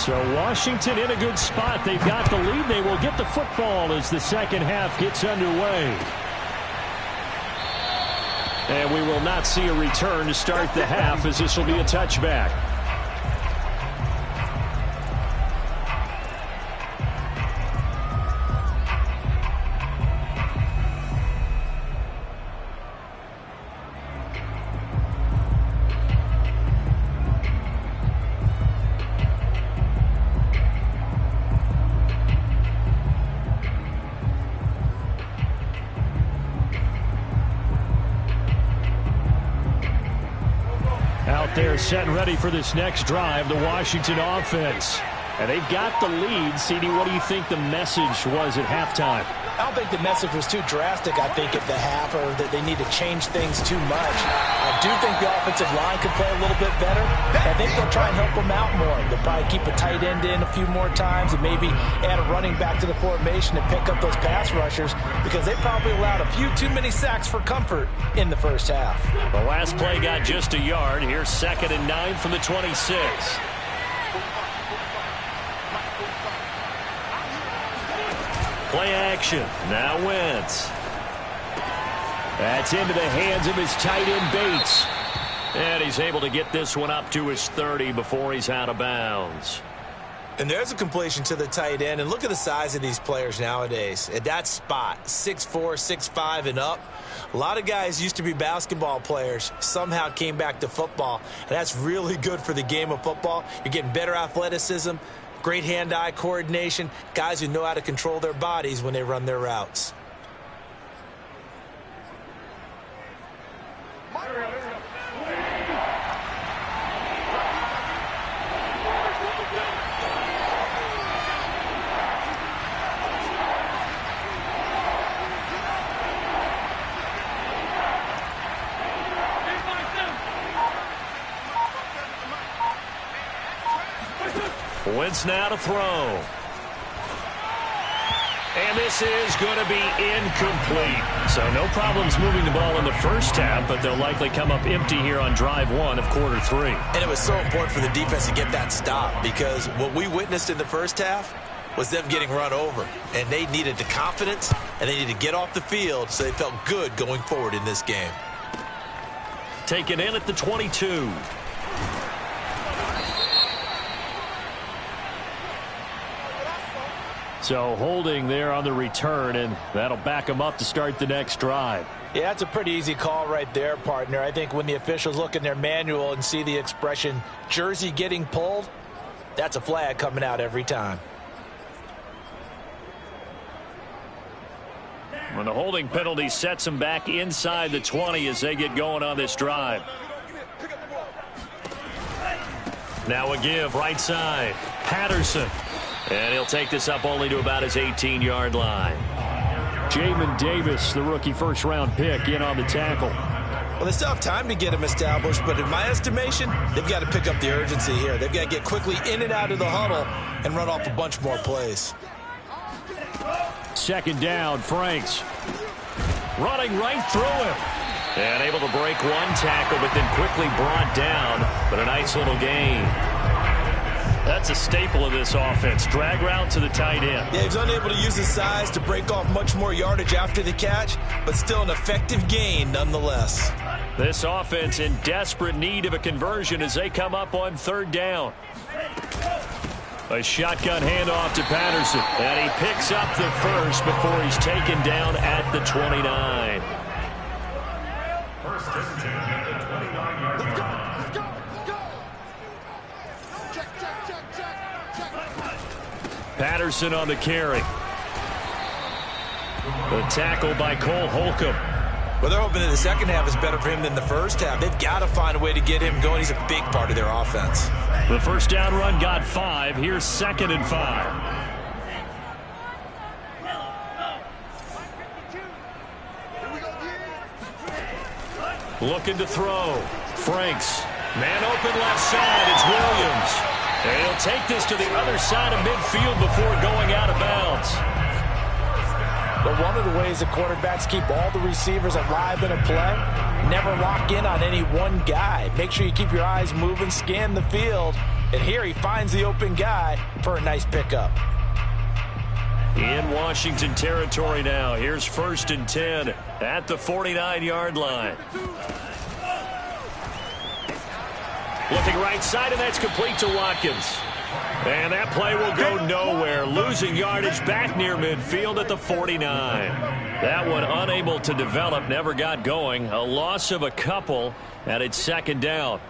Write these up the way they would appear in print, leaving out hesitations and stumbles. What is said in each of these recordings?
So Washington in a good spot. They've got the lead. They will get the football as the second half gets underway. And we will not see a return to start the half, as this will be a touchback. They're set and ready for this next drive, the Washington offense. And they've got the lead. CD, what do you think the message was at halftime? I don't think the message was too drastic, I think, at the half, or that they need to change things too much. I do think the offensive line could play a little bit better. I think they'll try and help them out more. They'll probably keep a tight end in a few more times and maybe add a running back to the formation to pick up those pass rushers, because they probably allowed a few too many sacks for comfort in the first half. The last play got just a yard. Here's 2nd and 9 from the 26. Play action. Now Wentz. That's into the hands of his tight end Bates. And he's able to get this one up to his 30 before he's out of bounds. And there's a completion to the tight end. And look at the size of these players nowadays. At that spot, 6'4", 6'5", and up. A lot of guys used to be basketball players, somehow came back to football. And that's really good for the game of football. You're getting better athleticism, great hand-eye coordination, guys who know how to control their bodies when they run their routes. Wentz now to throw. And this is going to be incomplete. So no problems moving the ball in the first half, but they'll likely come up empty here on drive 1 of quarter 3. And it was so important for the defense to get that stop, because what we witnessed in the first half was them getting run over. And they needed the confidence, and they needed to get off the field so they felt good going forward in this game. Taken in at the 22. So holding there on the return, and that'll back them up to start the next drive. Yeah, that's a pretty easy call right there, partner. I think when the officials look in their manual and see the expression jersey getting pulled, that's a flag coming out every time. When the holding penalty sets them back inside the 20 as they get going on this drive. Now a give right side. Patterson. And he'll take this up only to about his 18-yard line. Jamin Davis, the rookie first-round pick, in on the tackle. Well, they still have time to get him established, but in my estimation, they've got to pick up the urgency here. They've got to get quickly in and out of the huddle and run off a bunch more plays. 2nd down, Franks. Running right through him. And able to break one tackle, but then quickly brought down. But a nice little gain. That's a staple of this offense. Drag route to the tight end. Yeah, he's unable to use his size to break off much more yardage after the catch, but still an effective gain nonetheless. This offense in desperate need of a conversion as they come up on 3rd down. A shotgun handoff to Patterson. And he picks up the first before he's taken down at the 29. Patterson on the carry. The tackle by Cole Holcomb. Well, they're hoping that the second half is better for him than the first half. They've got to find a way to get him going. He's a big part of their offense. The first down run got 5. Here's 2nd and 5. Looking to throw. Franks. Man open left side. It's Williams. And he'll take this to the other side of midfield before going out of bounds. But one of the ways that quarterbacks keep all the receivers alive in a play, never lock in on any one guy. Make sure you keep your eyes moving, scan the field, And here he finds the open guy for a nice pickup. In Washington territory now. Here's 1st and 10 at the 49-yard line. Looking right side, and that's complete to Watkins. And that play will go nowhere. Losing yardage back near midfield at the 49. That one unable to develop, never got going. A loss of a couple, and it's 2nd down.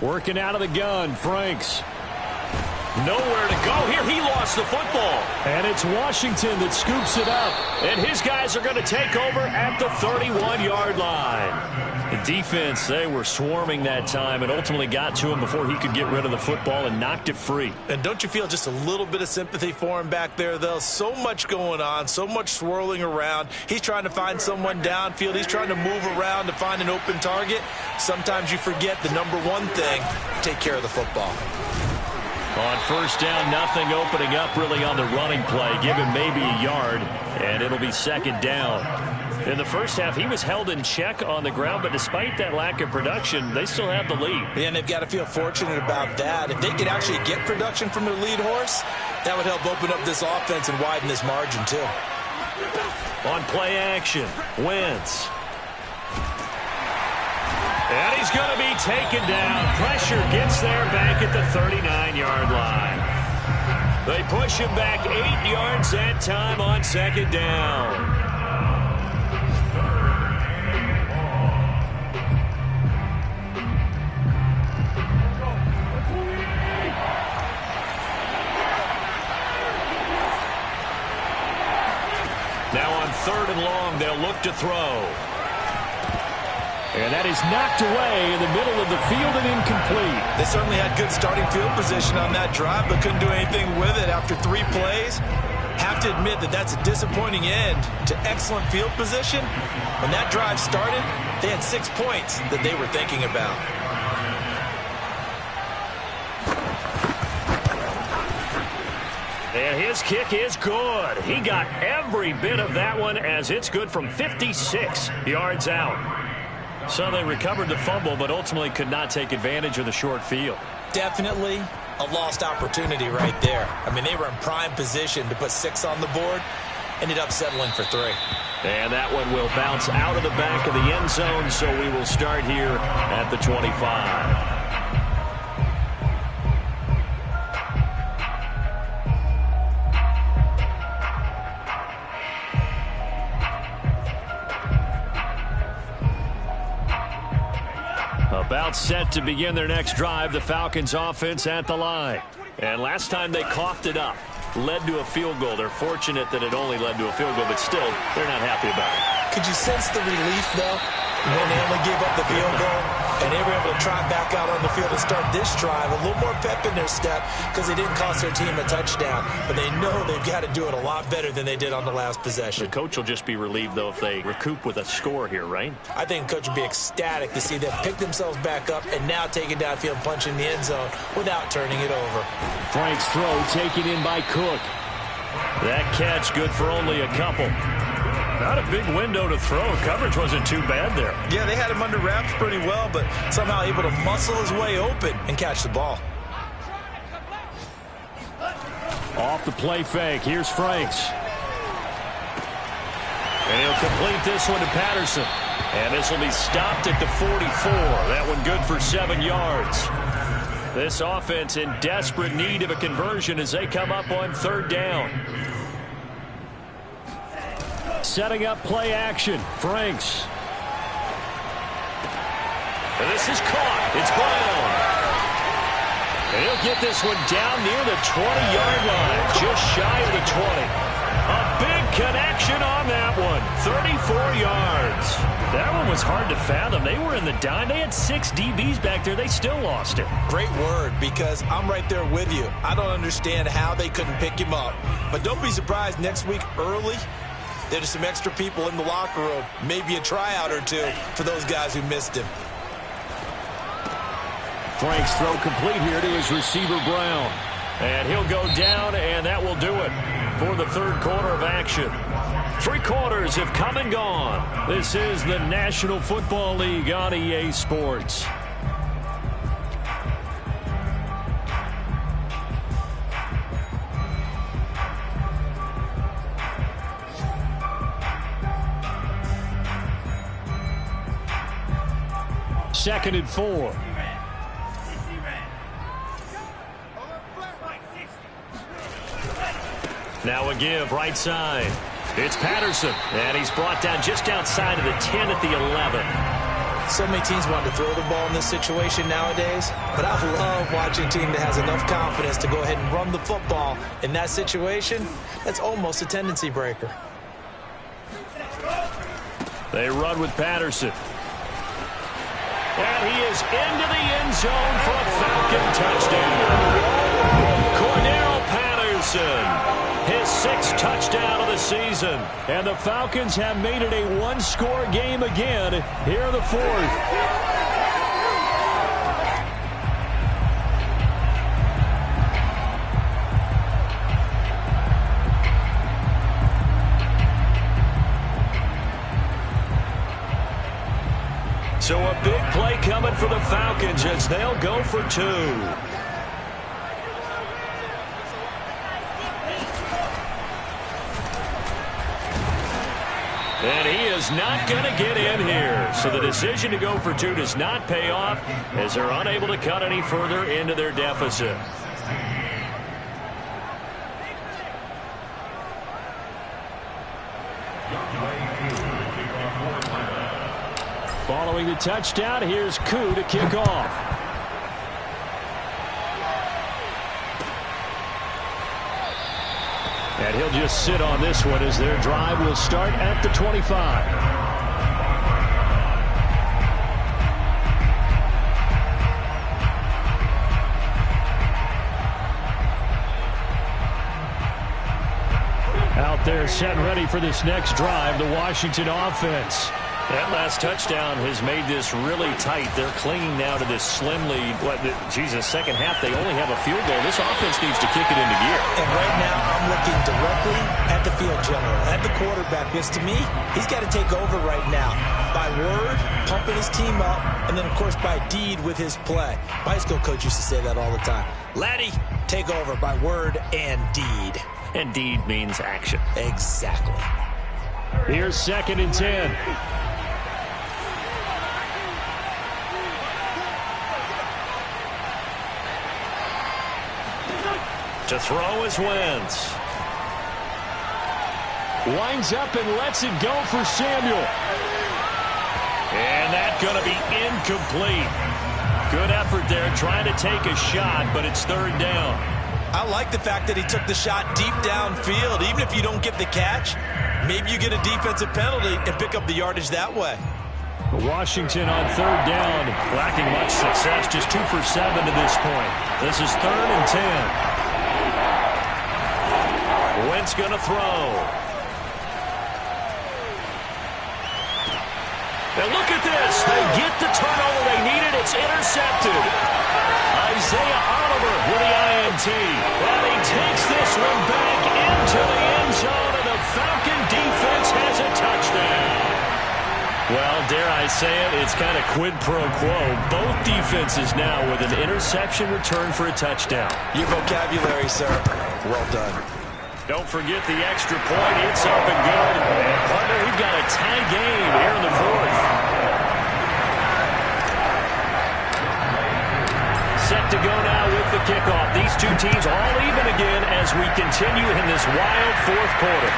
Working out of the gun, Franks. Nowhere to go here. He lost the football. And it's Washington that scoops it up. And his guys are going to take over at the 31-yard line. The defense, they were swarming that time and ultimately got to him before he could get rid of the football and knocked it free. And don't you feel just a little bit of sympathy for him back there, though? So much going on, so much swirling around. He's trying to find someone downfield. He's trying to move around to find an open target. Sometimes you forget the number one thing, take care of the football. On 1st down, nothing opening up really on the running play. Give him maybe a yard, and it'll be 2nd down. In the first half, he was held in check on the ground, but despite that lack of production, they still have the lead. And they've got to feel fortunate about that. If they could actually get production from their lead horse, that would help open up this offense and widen this margin, too. On play action, Wentz. And he's going to be taken down. Pressure gets there back at the 39-yard line. They push him back 8 yards that time on 2nd down. Now on 3rd and long, they'll look to throw. And that is knocked away in the middle of the field and incomplete. They certainly had good starting field position on that drive, but couldn't do anything with it after 3 plays. Have to admit that that's a disappointing end to excellent field position. When that drive started, they had 6 points that they were thinking about. And his kick is good. He got every bit of that one as it's good from 56 yards out. So they recovered the fumble, but ultimately could not take advantage of the short field. Definitely a lost opportunity right there. I mean, they were in prime position to put 6 on the board. Ended up settling for 3. And that one will bounce out of the back of the end zone, so we will start here at the 25. About set to begin their next drive, the Falcons offense at the line. And last time they coughed it up, led to a field goal. They're fortunate that it only led to a field goal, but still, they're not happy about it. Could you sense the relief, though, when they only gave up the field goal? And they were able to trot back out on the field and start this drive. A little more pep in their step because they didn't cost their team a touchdown. But they know they've got to do it a lot better than they did on the last possession. The coach will just be relieved, though, if they recoup with a score here, right? I think the coach would be ecstatic to see them pick themselves back up and now take it downfield, punch in the end zone without turning it over. Frank's throw taken in by Cook. That catch good for only a couple. Not a big window to throw. Coverage wasn't too bad there. Yeah, they had him under wraps pretty well, but somehow able to muscle his way open and catch the ball. Off the play fake. Here's Franks. And he'll complete this one to Patterson. And this will be stopped at the 44. That one good for 7 yards. This offense in desperate need of a conversion as they come up on 3rd down. Setting up play action. Franks. And this is caught. It's Brown. And he'll get this one down near the 20-yard line. Just shy of the 20. A big connection on that one. 34 yards. That one was hard to fathom. They were in the dime. They had 6 DBs back there. They still lost it. Great word, because I'm right there with you. I don't understand how they couldn't pick him up. But don't be surprised next week early, there's some extra people in the locker room. Maybe a tryout or 2 for those guys who missed him. Frank's throw complete here to his receiver, Brown. And he'll go down, and that will do it for the third quarter of action. 3 quarters have come and gone. This is the National Football League on EA Sports. Second and 4. Now a give right side. It's Patterson, and he's brought down just outside of the 10 at the 11. So many teams want to throw the ball in this situation nowadays, but I love watching a team that has enough confidence to go ahead and run the football in that situation. That's almost a tendency breaker. They run with Patterson. And he is into the end zone for a Falcon touchdown. Cordarrelle Patterson, his 6th touchdown of the season. And the Falcons have made it a one-score game again here in the 4th. So a big play coming for the Falcons as they'll go for 2. And he is not going to get in here. So the decision to go for 2 does not pay off as they're unable to cut any further into their deficit. Following the touchdown, here's Koo to kick off. And he'll just sit on this one as their drive will start at the 25. Out there set and ready for this next drive, the Washington offense. That last touchdown has made this really tight. They're clinging now to this slim lead. Second half, they only have a field goal. This offense needs to kick it into gear. And right now, I'm looking directly at the field general, at the quarterback, because to me, he's got to take over right now. By word, pumping his team up, and then, of course, by deed with his play. My high school coach used to say that all the time. Laddie, take over by word and deed. And deed means action. Exactly. Here's 2nd and 10. To throw is Wentz. Winds up and lets it go for Samuel. And that's going to be incomplete. Good effort there trying to take a shot, but it's 3rd down. I like the fact that he took the shot deep downfield. Even if you don't get the catch, maybe you get a defensive penalty and pick up the yardage that way. Washington on 3rd down, lacking much success, just 2 for 7 to this point. This is 3rd and 10. Wentz going to throw. And look at this. They get the turnover they needed. It's intercepted. Isaiah Oliver with the INT. And he takes this one back into the end zone, and the Falcon defense has a touchdown. Well, dare I say it, it's kind of quid pro quo. Both defenses now with an interception return for a touchdown. Your vocabulary, sir. Well done. Don't forget the extra point. It's up and good. And partner, we've got a tie game here in the 4th. Set to go now with the kickoff. These two teams all even again as we continue in this wild 4th quarter.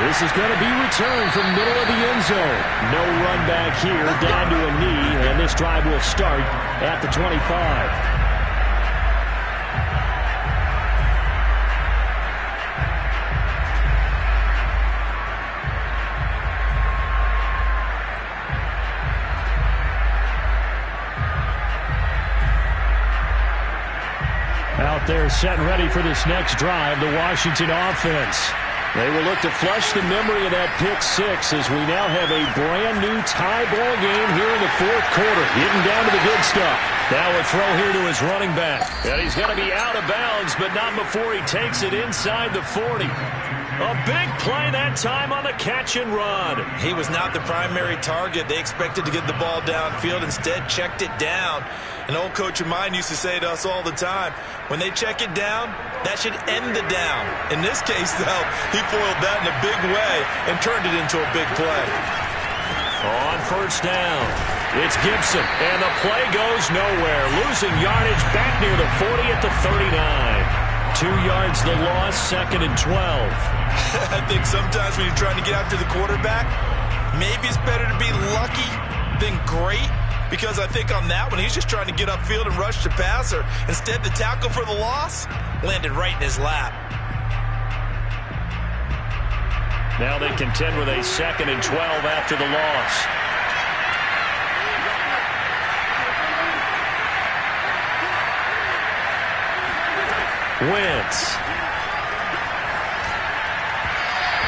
This is going to be returned from middle of the end zone. No run back here, down to a knee, and this drive will start at the 25. Out there set and ready for this next drive, the Washington offense. They will look to flush the memory of that pick six as we now have a brand-new tie ball game here in the fourth quarter. Getting down to the good stuff. Now a throw here to his running back. And he's going to be out of bounds, but not before he takes it inside the 40. A big play that time on the catch and run. He was not the primary target. They expected to get the ball downfield. Instead, checked it down. An old coach of mine used to say to us all the time, when they check it down, that should end the down. In this case, though, he foiled that in a big way and turned it into a big play. On first down, it's Gibson, and the play goes nowhere. Losing yardage back near the 40 at the 39. 2 yards the loss, 2nd and 12. I think sometimes when you're trying to get after the quarterback, maybe it's better to be lucky than great. Because I think on that one, he's just trying to get upfield and rush the passer. Instead, the tackle for the loss landed right in his lap. Now they contend with a 2nd and 12 after the loss. Wentz.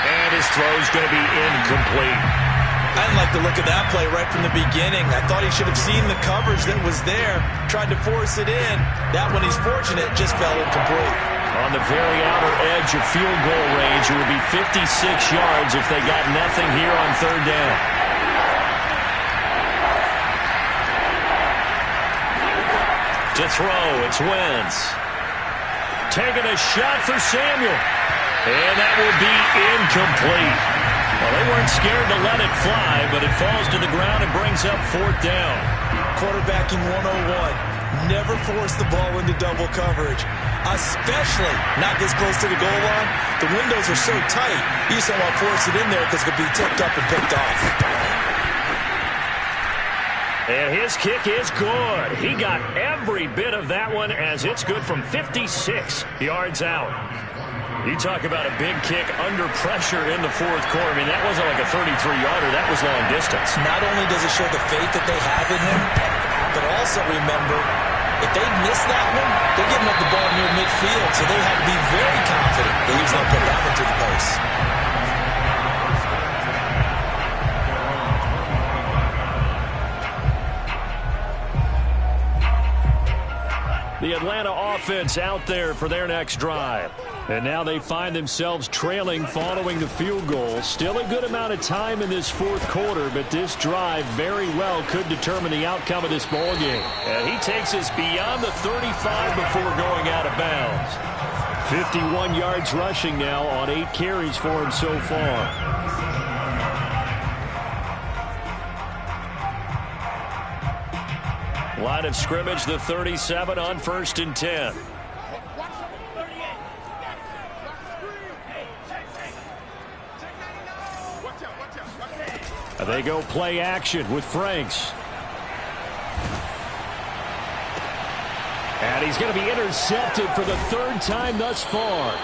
And his throw's going to be incomplete. I didn't like the look of that play right from the beginning. I thought he should have seen the coverage that was there, tried to force it in. That one, he's fortunate, just fell incomplete. On the very outer edge of field goal range, it would be 56 yards if they got nothing here on third down. To throw, it's Wentz. Taking a shot for Samuel. And that will be incomplete. Well, they weren't scared to let it fly, but it falls to the ground and brings up 4th down. Quarterbacking 101. Never force the ball into double coverage, especially not this close to the goal line. The windows are so tight, you just don't want to force it in there because it could be tipped up and picked off. And his kick is good. He got every bit of that one as it's good from 56 yards out. You talk about a big kick under pressure in the fourth quarter. I mean, that wasn't like a 33-yarder. That was long distance. Not only does it show the faith that they have in him, but also remember, if they miss that one, they're giving up the ball near midfield, so they have to be very confident that he's going to put that one to the post. The Atlanta offense out there for their next drive. And now they find themselves trailing following the field goal. Still a good amount of time in this fourth quarter, but this drive very well could determine the outcome of this ball game. And he takes us beyond the 35 before going out of bounds. 51 yards rushing now on 8 carries for him so far. Line of scrimmage, the 37 on 1st and 10. They go play action with Franks. And he's going to be intercepted for the 3rd time thus far.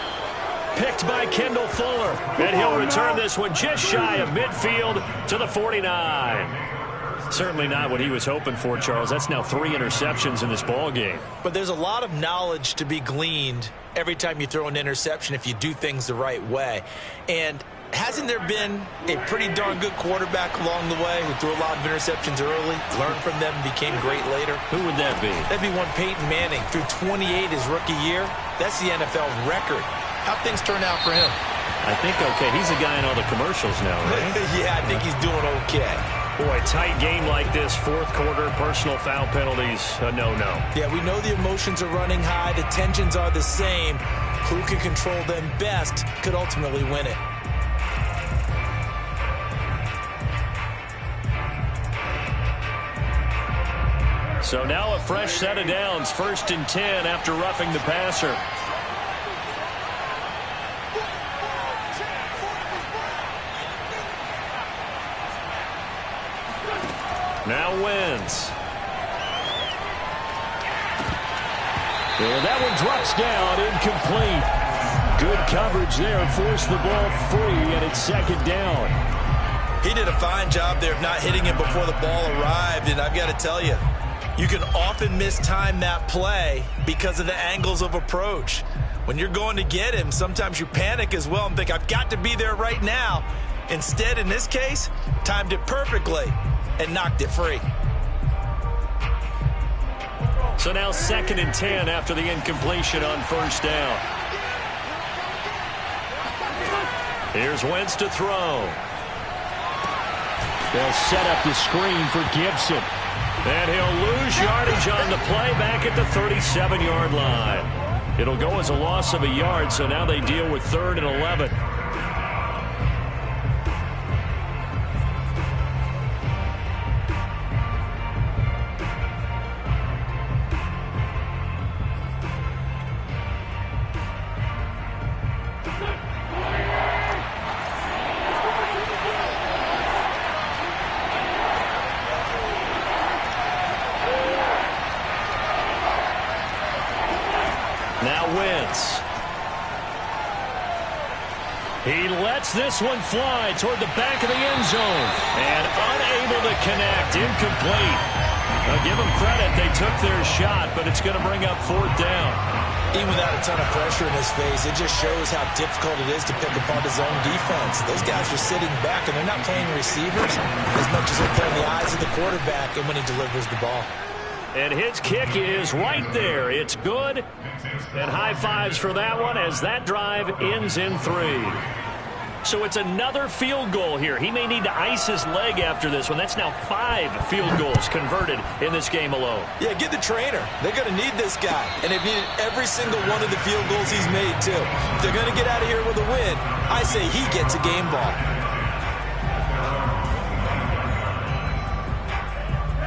Picked by Kendall Fuller. And he'll return this one just shy of midfield to the 49. Certainly not what he was hoping for, Charles. That's now 3 interceptions in this ball game. But there's a lot of knowledge to be gleaned every time you throw an interception if you do things the right way. And hasn't there been a pretty darn good quarterback along the way who threw a lot of interceptions early, learned from them, and became great later? Who would that be? That'd be one Peyton Manning. Threw 28 his rookie year. That's the NFL record. How'd things turn out for him? I think okay. He's a guy in all the commercials now, right? Yeah, I think he's doing okay. Boy, tight game like this, fourth quarter, personal foul penalties, a no-no. Yeah, we know the emotions are running high. The tensions are the same. Who can control them best could ultimately win it. So now a fresh set of downs, 1st and 10 after roughing the passer. Now Wentz. And that one drops down, incomplete. Good coverage there, forced the ball free, and it's 2nd down. He did a fine job there of not hitting it before the ball arrived, and I've got to tell you, you can often mistime that play because of the angles of approach. When you're going to get him, sometimes you panic as well and think, I've got to be there right now. Instead, in this case, timed it perfectly and knocked it free. So now 2nd and 10 after the incompletion on first down. Here's Wentz to throw. They'll set up the screen for Gibson. And he'll lose yardage on the play back at the 37-yard line. It'll go as a loss of a yard, so now they deal with 3rd and 11. Now Wentz. He lets this one fly toward the back of the end zone. And unable to connect. Incomplete. Now give them credit. They took their shot, but it's going to bring up 4th down. Even without a ton of pressure in his face, it just shows how difficult it is to pick apart his own defense. Those guys are sitting back, and they're not playing receivers as much as they're playing the eyes of the quarterback and when he delivers the ball. And his kick is right there. It's good. And high fives for that one as that drive ends in 3. So it's another field goal here. He may need to ice his leg after this one. That's now 5 field goals converted in this game alone. Yeah, get the trainer. They're going to need this guy. And they've needed every single one of the field goals he's made, too. If they're going to get out of here with a win, I say he gets a game ball.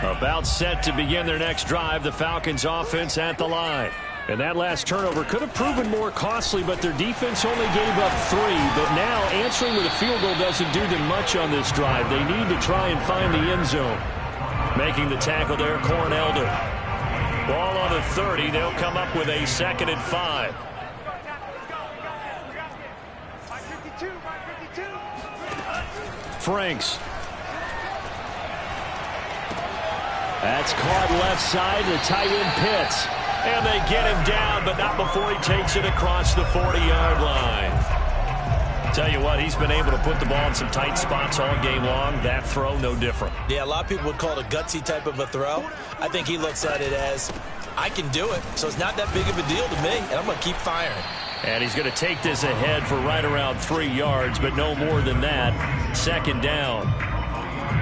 About set to begin their next drive, the Falcons offense at the line. And that last turnover could have proven more costly, but their defense only gave up 3. But now answering with a field goal doesn't do them much on this drive. They need to try and find the end zone. Making the tackle there, Cornelder. Ball on the 30. They'll come up with a 2nd and 5. Franks. That's caught left side. The tight end Pitts. And they get him down, but not before he takes it across the 40-yard line. Tell you what, he's been able to put the ball in some tight spots all game long. That throw, no different. Yeah, a lot of people would call it a gutsy type of a throw. I think he looks at it as, I can do it, so it's not that big of a deal to me, and I'm going to keep firing. And he's going to take this ahead for right around 3 yards, but no more than that. 2nd down.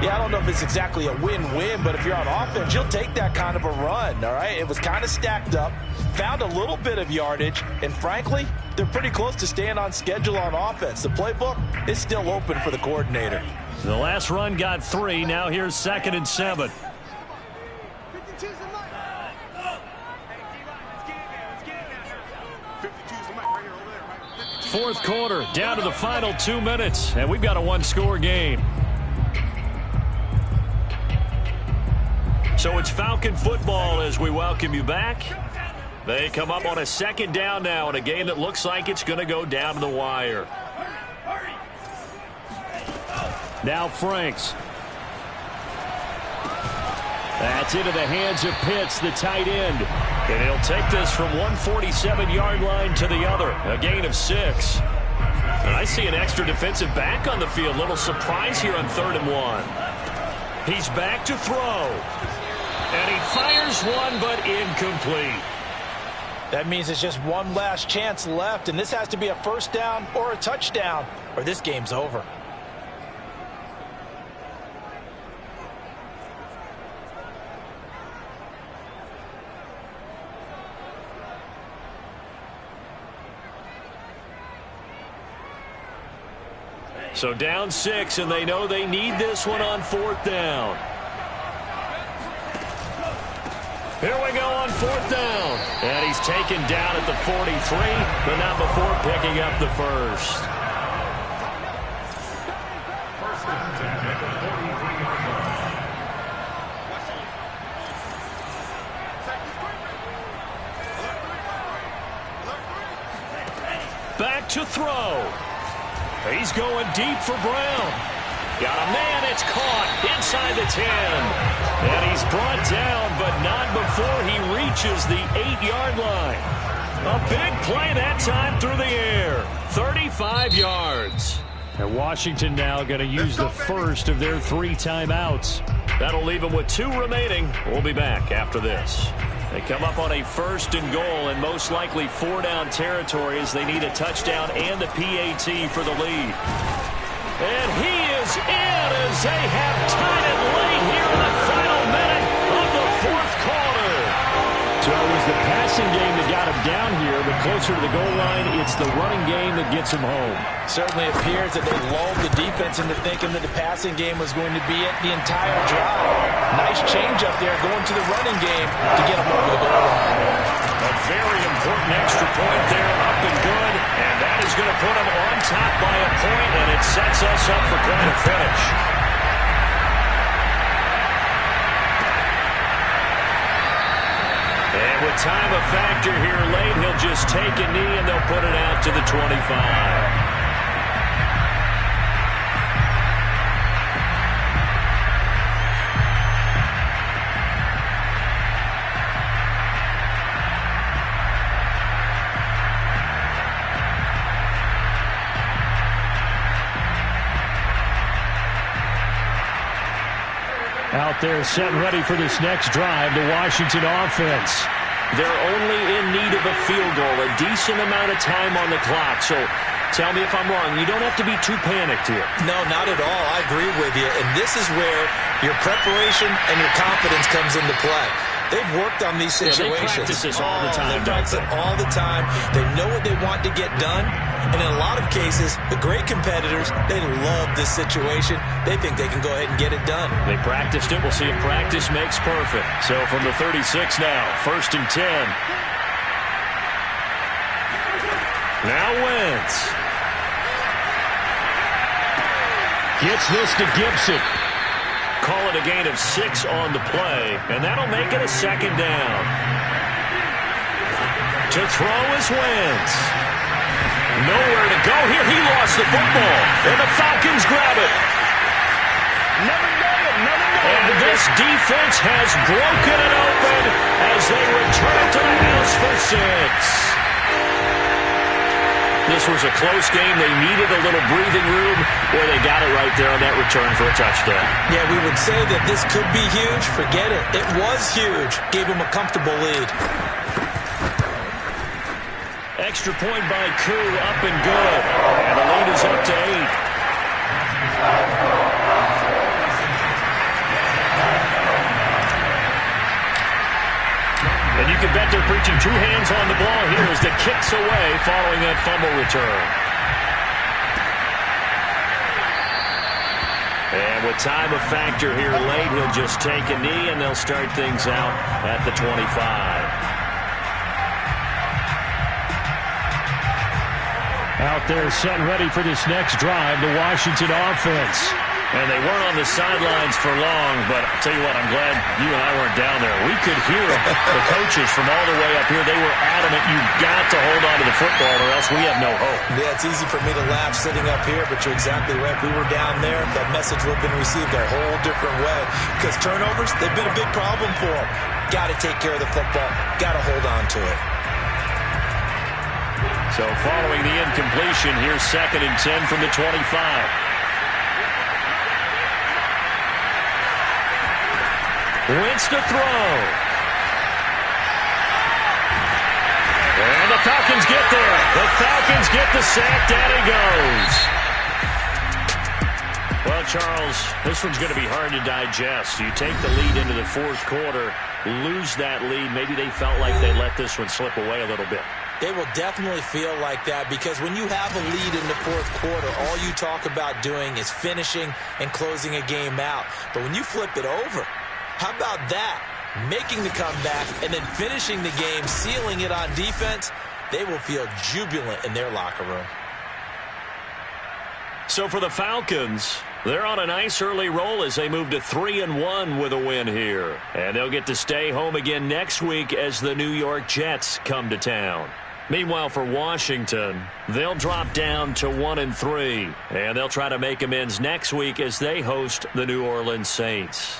Yeah, I don't know if it's exactly a win-win, but if you're on offense, you'll take that kind of a run, all right? It was kind of stacked up, found a little bit of yardage, and frankly, they're pretty close to staying on schedule on offense. The playbook is still open for the coordinator. The last run got 3. Now here's 2nd and 7. Fourth quarter, down to the final 2 minutes, and we've got a 1-score game. So it's Falcon football as we welcome you back. They come up on a 2nd down now in a game that looks like it's going to go down to the wire. Now Franks. That's into the hands of Pitts, the tight end. And he'll take this from 147-yard line to the other. A gain of 6. And I see an extra defensive back on the field. Little surprise here on 3rd and 1. He's back to throw. And he fires one, but incomplete. That means it's just one last chance left, and this has to be a 1st down or a touchdown, or this game's over. So down 6, and they know they need this one on 4th down. Here we go on 4th down. And he's taken down at the 43, but not before picking up the 1st. Back to throw. He's going deep for Brown. Got a man, it's caught inside the 10. And he's brought down, but not before he reaches the 8-yard line. A big play that time through the air. 35 yards. And Washington now going to use the first of their 3 timeouts. That'll leave them with 2 remaining. We'll be back after this. They come up on a 1st and goal and most likely 4-down territory as they need a touchdown and a PAT for the lead. And he is in as they have tied it late here in the final minute of the 4th quarter. So it was the passing game that got him down here, but closer to the goal line, it's the running game that gets him home. Certainly appears that they lulled the defense into thinking that the passing game was going to be it the entire drive. Nice change up there going to the running game to get him over the goal line. A very important extra point there, up and good, and that is going to put them on top by a point, and it sets us up for quite a finish. And with time a factor here late, he'll just take a knee and they'll put it out to the 25. Out there set and ready for this next drive, the Washington offense. They're only in need of a field goal, a decent amount of time on the clock. So tell me if I'm wrong. You don't have to be too panicked here. No, not at all. I agree with you. And this is where your preparation and your confidence comes into play. They've worked on these situations. They practice this all the time. They practice it all the time. They know what they want to get done. And in a lot of cases, the great competitors, they love this situation. They think they can go ahead and get it done. They practiced it. We'll see if practice makes perfect. So from the 36 now, 1st and 10. Now Wentz. Gets this to Gibson. Call it a gain of 6 on the play, and that'll make it a 2nd down. To throw is Wentz. Nowhere to go here. He lost the football, and the Falcons grab it. And this defense has broken it open as they return to the house for 6. This was a close game. They needed a little breathing room, where they got it right there on that return for a touchdown. Yeah, we would say that this could be huge. Forget it. It was huge. Gave them a comfortable lead. Extra point by Koo, up and good. And the lead is up to 8. And you can bet they're preaching 2 hands on the ball here as the kick's away following that fumble return. And with time a factor here late, he'll just take a knee and they'll start things out at the 25. Out there set and ready for this next drive, the Washington offense. And they weren't on the sidelines for long, but I'll tell you what, I'm glad you and I weren't down there. We could hear the coaches from all the way up here. They were adamant, you've got to hold on to the football or else we have no hope. Yeah, it's easy for me to laugh sitting up here, but you're exactly right. If we were down there, that message would have been received a whole different way. Because turnovers, they've been a big problem for them. Got to take care of the football. Got to hold on to it. So following the incompletion, here's 2nd and 10 from the 25. Wentz to throw. And the Falcons get there. The Falcons get the sack. Down he goes. Well, Charles, this one's going to be hard to digest. You take the lead into the 4th quarter, lose that lead. Maybe they felt like they let this one slip away a little bit. They will definitely feel like that because when you have a lead in the 4th quarter, all you talk about doing is finishing and closing a game out. But when you flip it over, how about that? Making the comeback and then finishing the game, sealing it on defense, they will feel jubilant in their locker room. So for the Falcons, they're on a nice early roll as they move to 3-1 with a win here. And they'll get to stay home again next week as the New York Jets come to town. Meanwhile, for Washington, they'll drop down to 1-3. And they'll try to make amends next week as they host the New Orleans Saints.